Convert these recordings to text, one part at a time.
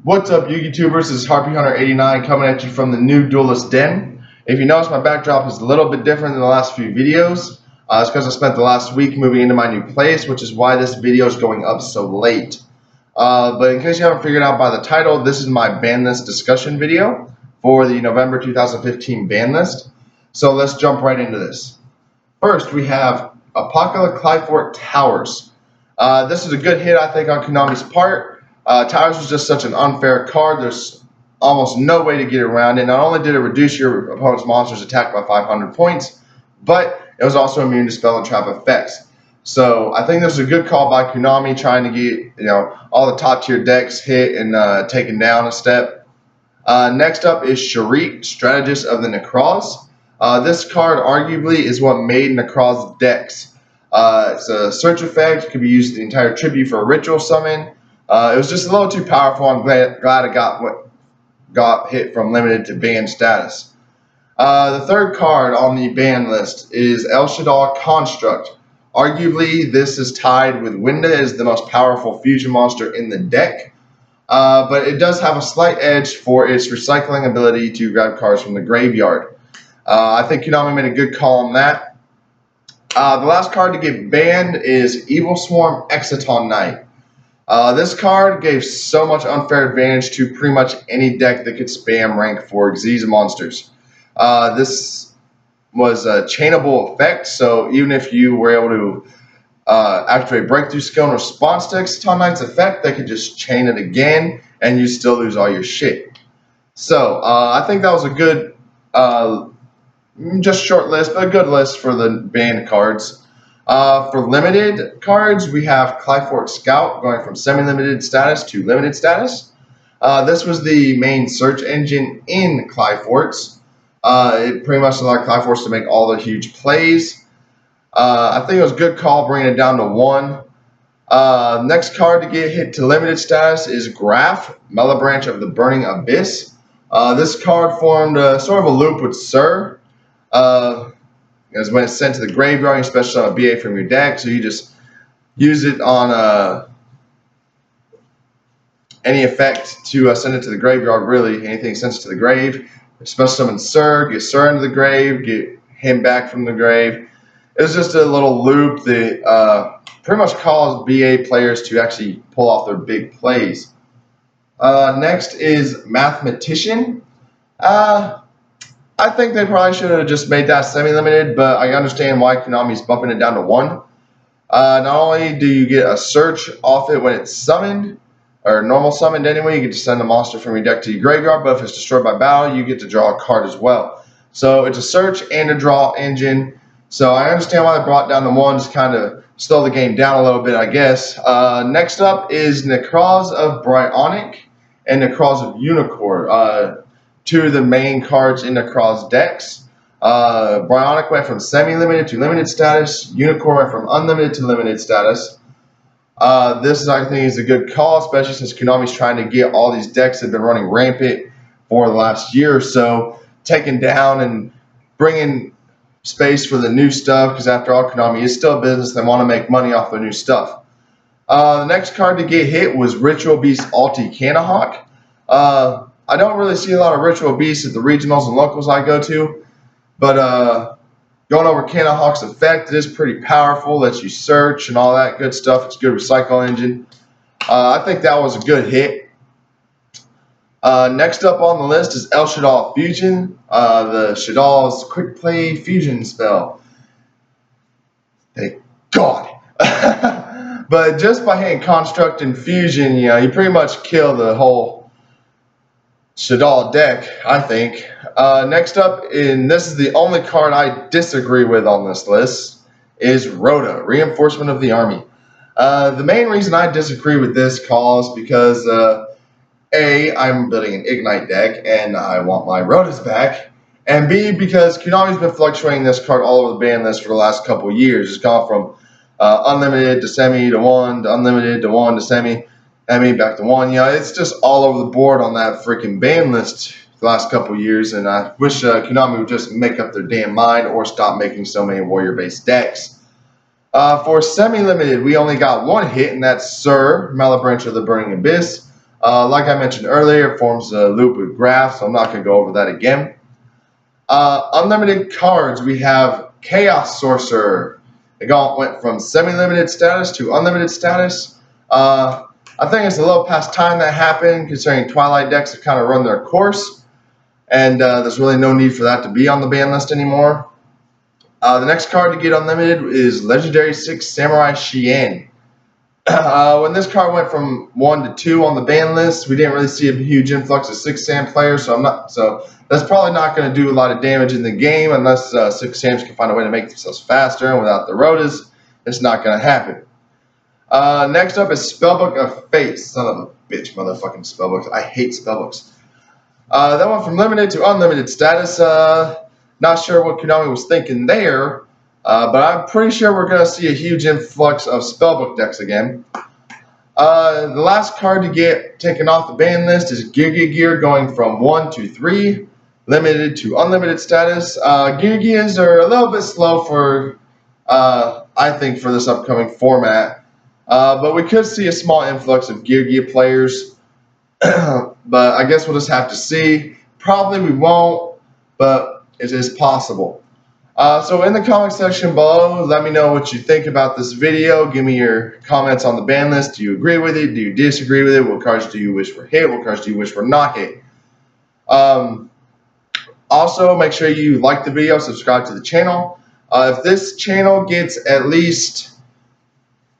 What's up, YouTubers? This is Harpy Hunter 89 coming at you from the new Duelist Den. If you notice, my backdrop is a little bit different than the last few videos. It's because I spent the last week moving into my new place, which is why this video is going up so late. But in case you haven't figured out by the title, this is my ban list discussion video for the November 2015 ban list. So let's jump right into this. First, we have Apocalypse Qliphort Towers. This is a good hit, I think, on Konami's part. Towers was just such an unfair card. There's almost no way to get around it. Not only did it reduce your opponent's monster's attack by 500 points, but it was also immune to spell and trap effects. So I think this is a good call by Konami, trying to get all the top tier decks hit and taken down a step. Next up is Shriek, Strategist of the Necroz. This card arguably is what made Necroz decks. It's a search effect. It could be used the entire tribute for a ritual summon. It was just a little too powerful. I'm glad it got hit from limited to ban status. The third card on the ban list is El Shaddoll Construct. Arguably, this is tied with Winda as the most powerful fusion monster in the deck, but it does have a slight edge for its recycling ability to grab cards from the graveyard. I think Konami made a good call on that. The last card to get banned is Evil Swarm Exciton Knight. This card gave so much unfair advantage to pretty much any deck that could spam rank for Xyz monsters. This was a chainable effect, so even if you were able to activate Breakthrough Skill in response to Exciton Knight's effect, they could just chain it again, and you still lose all your shit. So I think that was a good, just short list, but a good list for the banned cards. For limited cards, we have Qliphort Scout going from semi-limited status to limited status. This was the main search engine in Qliphorts. It pretty much allowed Qliphorts to make all the huge plays. I think it was a good call bringing it down to 1. Next card to get hit to limited status is Graf, Mellibranch of the Burning Abyss. This card formed sort of a loop with Sir. Because when it's sent to the graveyard, you special summon a BA from your deck, so you just use it on any effect to send it to the graveyard, really. Anything sent to the grave. Special summon Sir, get Sir into the grave, get him back from the grave. It was just a little loop that pretty much caused BA players to actually pull off their big plays. Next is Mathematician. I think they probably should have just made that semi-limited, but I understand why Konami's bumping it down to 1. Not only do you get a search off it when it's summoned, or normal summoned anyway, you get to send a monster from your deck to your graveyard, but if it's destroyed by battle, you get to draw a card as well. So it's a search and a draw engine. So I understand why they brought it down to 1, just kind of slow the game down a little bit, I guess. Next up is Necroz of Bryonic and Necroz of Unicorn. Two of the main cards in Necroz decks. Bryonic went from semi-limited to limited status. Unicorn went from unlimited to limited status. This, I think, is a good call, especially since Konami's trying to get all these decks that have been running rampant for the last year or so taken down and bringing space for the new stuff, because after all, Konami is still a business. They want to make money off their new stuff. The next card to get hit was Ritual Beast Alti Cannahawk. I don't really see a lot of Ritual Beasts at the regionals and locals I go to, but going over Cannahawk's effect, it is pretty powerful, lets you search and all that good stuff. It's a good recycle engine. I think that was a good hit. Next up on the list is El Shaddoll Fusion, the Shaddoll's quick play fusion spell. Thank God. But just by hitting Construct and Fusion, you pretty much kill the whole Shaddoll deck, I think. Next up, and this is the only card I disagree with on this list, is Rhoda, Reinforcement of the Army. The main reason I disagree with this call is because A, I'm building an Ignite deck and I want my Rhodas back, and B, because Konami's been fluctuating this card all over the ban list for the last couple years. It's gone from unlimited to semi to 1 to unlimited to 1 to semi. Back to 1. It's just all over the board on that freaking ban list the last couple years, and I wish Konami would just make up their damn mind or stop making so many warrior-based decks. For semi-limited, we only got 1 hit, and that's Sir, Mellibranch of the Burning Abyss. Like I mentioned earlier, it forms a loop with graphs, so I'm not going to go over that again. Unlimited cards, we have Chaos Sorcerer. It went from semi-limited status to unlimited status. I think it's a little past time that happened, considering Twilight decks have kind of run their course, and there's really no need for that to be on the ban list anymore. The next card to get unlimited is Legendary 6 Samurai Shien. When this card went from 1 to 2 on the ban list, we didn't really see a huge influx of 6 Sam players, so that's probably not going to do a lot of damage in the game unless 6 Sams can find a way to make themselves faster, and without the Rotas, it's not going to happen. Next up is Spellbook of Fate. Son of a bitch, motherfucking spellbooks. I hate spellbooks. That went from limited to unlimited status. Not sure what Konami was thinking there. But I'm pretty sure we're going to see a huge influx of spellbook decks again. The last card to get taken off the ban list is Gear going from 1 to 3, limited to unlimited status. Gears are a little bit slow for, I think, for this upcoming format. But we could see a small influx of Gear players. But I guess we'll just have to see. Probably we won't, but it is possible. So in the comment section below, let me know what you think about this video. Give me your comments on the ban list. Do you agree with it? Do you disagree with it? What cards do you wish were hit? What cards do you wish were not hit? Also, make sure you like the video, subscribe to the channel. If this channel gets at least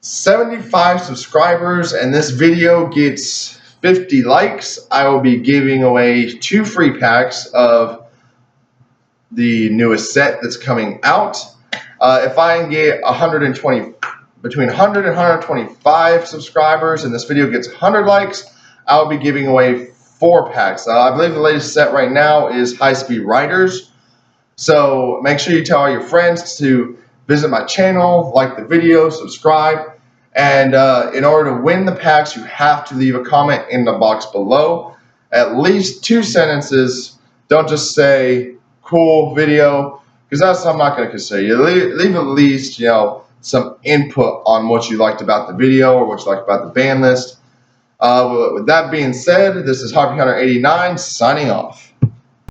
75 subscribers and this video gets 50 likes, I will be giving away 2 free packs of the newest set that's coming out. If I can get between 100 and 125 subscribers and this video gets 100 likes, I'll be giving away 4 packs. I believe the latest set right now is High Speed Riders. So make sure you tell all your friends to visit my channel, like the video, subscribe, and in order to win the packs, you have to leave a comment in the box below. At least 2 sentences. Don't just say cool video, because that's I'm not going to consider. You leave at least some input on what you liked about the video or what you liked about the ban list. With that being said, this is Harpy Hunter 89 signing off.